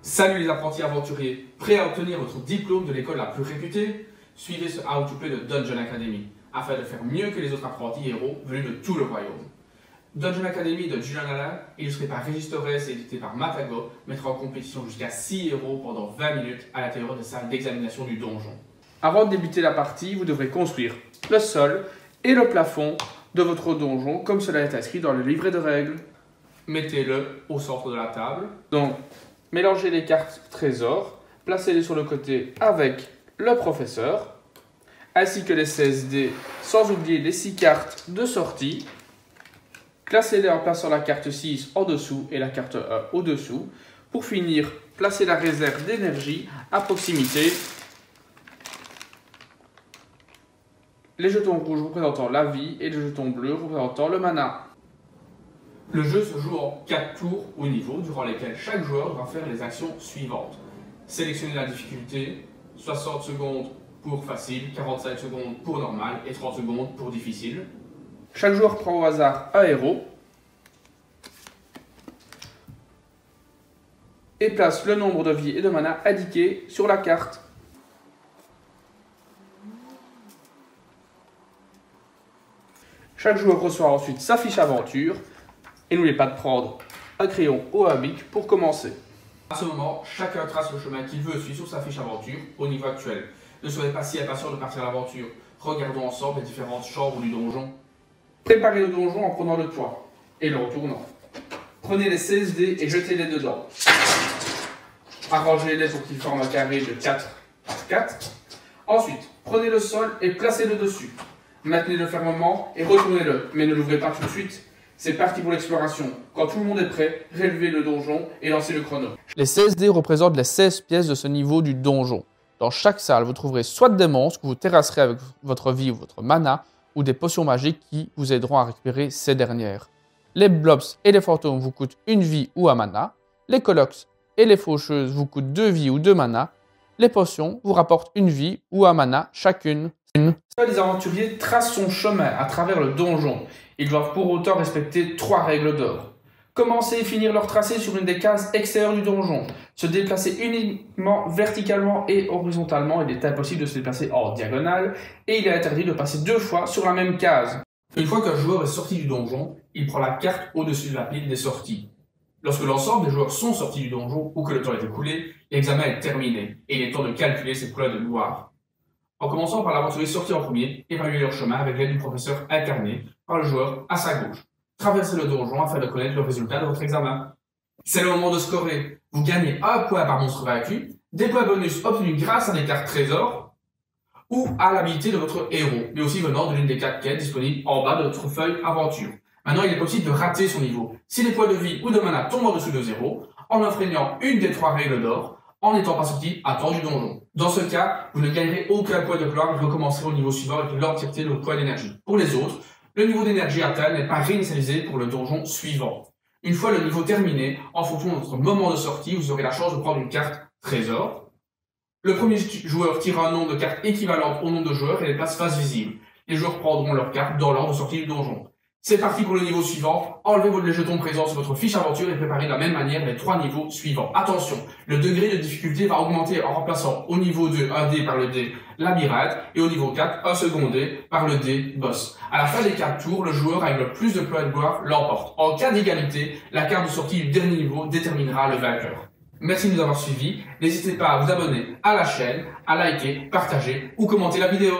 Salut les apprentis aventuriers, prêts à obtenir votre diplôme de l'école la plus réputée? Suivez ce How to Play de Dungeon Academy, afin de faire mieux que les autres apprentis héros venus de tout le royaume. Dungeon Academy de Julian Alain, illustré par Régis Torres et édité par Matago, mettra en compétition jusqu'à 6 héros pendant 20 minutes à l'intérieur des salles d'examination du donjon. Avant de débuter la partie, vous devrez construire le sol et le plafond de votre donjon, comme cela est inscrit dans le livret de règles. Mettez-le au centre de la table. Donc, mélangez les cartes trésors, placez-les sur le côté avec le professeur, ainsi que les 16 dés, sans oublier les 6 cartes de sortie. Placez-les en plaçant la carte 6 en dessous et la carte 1 au-dessous. Pour finir, placez la réserve d'énergie à proximité. Les jetons rouges représentant la vie et les jetons bleus représentant le mana. Le jeu se joue en 4 tours ou niveaux, durant lesquels chaque joueur devra faire les actions suivantes. Sélectionner la difficulté, 60 secondes pour facile, 45 secondes pour normal et 30 secondes pour difficile. Chaque joueur prend au hasard un héros et place le nombre de vie et de mana indiqué sur la carte. Chaque joueur reçoit ensuite sa fiche aventure. Et n'oubliez pas de prendre un crayon ou un bic pour commencer. À ce moment, chacun trace le chemin qu'il veut suivre sur sa fiche aventure au niveau actuel. Ne soyez pas si impatient de partir à l'aventure. Regardons ensemble les différentes chambres du donjon. Préparez le donjon en prenant le toit et le retournant. Prenez les 16 dés et jetez-les dedans. Arrangez-les pour qu'ils forment un carré de 4 par 4. Ensuite, prenez le sol et placez-le dessus. Maintenez-le fermement et retournez-le, mais ne l'ouvrez pas tout de suite. C'est parti pour l'exploration. Quand tout le monde est prêt, relevez le donjon et lancez le chrono. Les 16 dés représentent les 16 pièces de ce niveau du donjon. Dans chaque salle, vous trouverez soit des monstres que vous terrasserez avec votre vie ou votre mana, ou des potions magiques qui vous aideront à récupérer ces dernières. Les blobs et les fantômes vous coûtent une vie ou un mana. Les colocs et les faucheuses vous coûtent 2 vies ou 2 mana. Les potions vous rapportent une vie ou un mana chacune. Seul les aventuriers tracent son chemin à travers le donjon. Ils doivent pour autant respecter 3 règles d'or. Commencer et finir leur tracé sur une des cases extérieures du donjon. Se déplacer uniquement verticalement et horizontalement. Il est impossible de se déplacer en diagonale. Et il est interdit de passer 2 fois sur la même case. Une fois qu'un joueur est sorti du donjon, il prend la carte au-dessus de la pile des sorties. Lorsque l'ensemble des joueurs sont sortis du donjon ou que le temps est écoulé, l'examen est terminé et il est temps de calculer ses points de gloire. En commençant par l'aventurier sorti en premier, évaluez leur chemin avec l'aide du professeur incarné par le joueur à sa gauche. Traversez le donjon afin de connaître le résultat de votre examen. C'est le moment de scorer. Vous gagnez 1 point par monstre vaincu, des points bonus obtenus grâce à des cartes trésors ou à l'habilité de votre héros, mais aussi venant de l'une des 4 quêtes disponibles en bas de votre feuille aventure. Maintenant, il est possible de rater son niveau. Si les points de vie ou de mana tombent en dessous de 0, en enfreignant une des 3 règles d'or, en n'étant pas sorti à temps du donjon. Dans ce cas, vous ne gagnerez aucun point de gloire et recommencerez au niveau suivant avec l'entièreté de vos points d'énergie. Pour les autres, le niveau d'énergie atteint n'est pas réinitialisé pour le donjon suivant. Une fois le niveau terminé, en fonction de votre moment de sortie, vous aurez la chance de prendre une carte trésor. Le premier joueur tirera un nombre de cartes équivalentes au nombre de joueurs et les places face visible. Les joueurs prendront leurs cartes dans l'ordre de sortie du donjon. C'est parti pour le niveau suivant. Enlevez les jetons présents sur votre fiche aventure et préparez de la même manière les 3 niveaux suivants. Attention, le degré de difficulté va augmenter en remplaçant au niveau 2 un dé par le dé labyrinthe et au niveau 4 un second dé par le dé boss. À la fin des 4 tours, le joueur avec le plus de points de gloire l'emporte. En cas d'égalité, la carte de sortie du dernier niveau déterminera le vainqueur. Merci de nous avoir suivis. N'hésitez pas à vous abonner à la chaîne, à liker, partager ou commenter la vidéo.